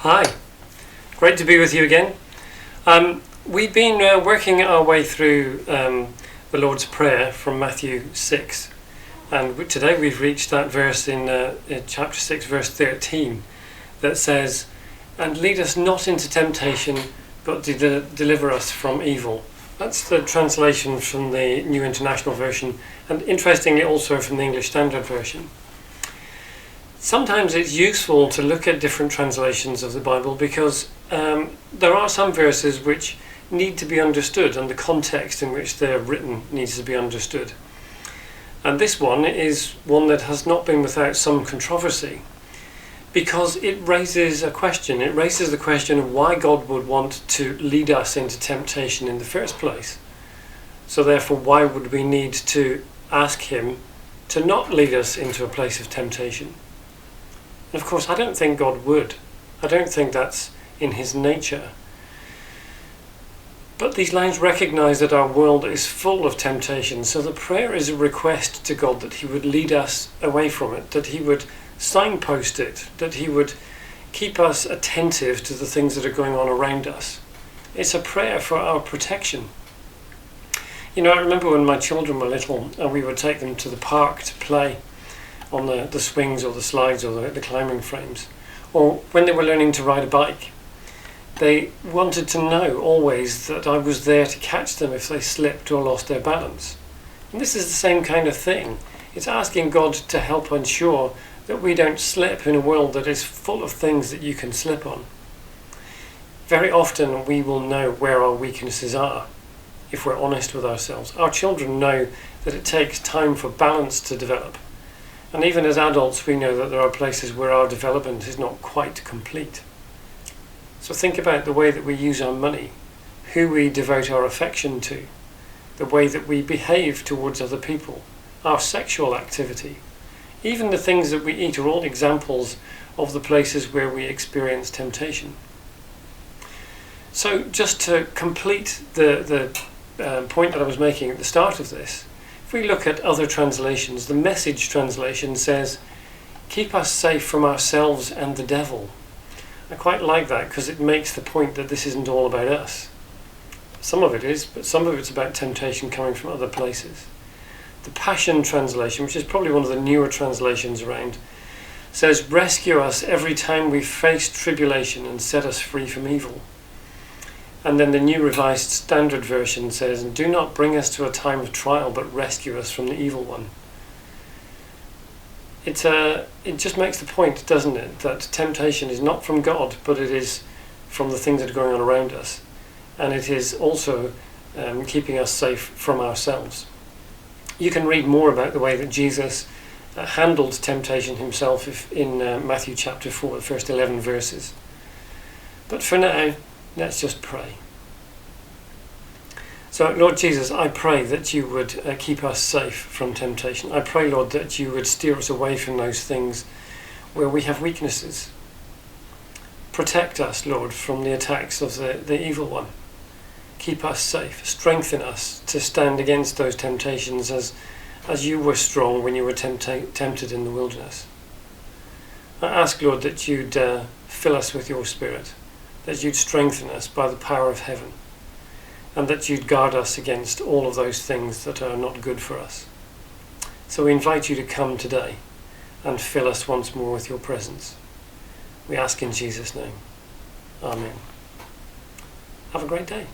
Hi, great to be with you again. We've been working our way through the Lord's Prayer from Matthew 6, and today we've reached that verse in chapter 6, verse 13, that says, "And lead us not into temptation, but deliver us from evil." That's the translation from the New International Version, and interestingly also from the English Standard Version. Sometimes it's useful to look at different translations of the Bible because there are some verses which need to be understood and the context in which they're written needs to be understood. And this one is one that has not been without some controversy because it raises a question. It raises the question of why God would want to lead us into temptation in the first place. So therefore, why would we need to ask Him to not lead us into a place of temptation? And of course, I don't think God would. I don't think that's in His nature. But these lines recognise that our world is full of temptation, so the prayer is a request to God that He would lead us away from it, that He would signpost it, that He would keep us attentive to the things that are going on around us. It's a prayer for our protection. You know, I remember when my children were little and we would take them to the park to play on the swings or the slides or the climbing frames, or when they were learning to ride a bike. They wanted to know always that I was there to catch them if they slipped or lost their balance. And this is the same kind of thing. It's asking God to help ensure that we don't slip in a world that is full of things that you can slip on. Very often we will know where our weaknesses are if we're honest with ourselves. Our children know that it takes time for balance to develop. And even as adults, we know that there are places where our development is not quite complete. So think about the way that we use our money, who we devote our affection to, the way that we behave towards other people, our sexual activity. Even the things that we eat are all examples of the places where we experience temptation. So just to complete the point that I was making at the start of this, if we look at other translations, the Message translation says, "Keep us safe from ourselves and the devil." I quite like that because it makes the point that this isn't all about us. Some of it is, but some of it's about temptation coming from other places. The Passion translation, which is probably one of the newer translations around, says, "Rescue us every time we face tribulation and set us free from evil." And then the New Revised Standard Version says, "And do not bring us to a time of trial, but rescue us from the evil one." It just makes the point, doesn't it, that temptation is not from God, but it is from the things that are going on around us. And it is also keeping us safe from ourselves. You can read more about the way that Jesus handled temptation himself in Matthew chapter 4, the first 11 verses. But for now, let's just pray. So, Lord Jesus, I pray that you would keep us safe from temptation. I pray, Lord, that you would steer us away from those things where we have weaknesses. Protect us, Lord, from the attacks of the evil one. Keep us safe. Strengthen us to stand against those temptations as you were strong when you were tempted in the wilderness. I ask, Lord, that you'd fill us with your Spirit, that you'd strengthen us by the power of heaven, and that you'd guard us against all of those things that are not good for us. So we invite you to come today and fill us once more with your presence. We ask in Jesus' name. Amen. Have a great day.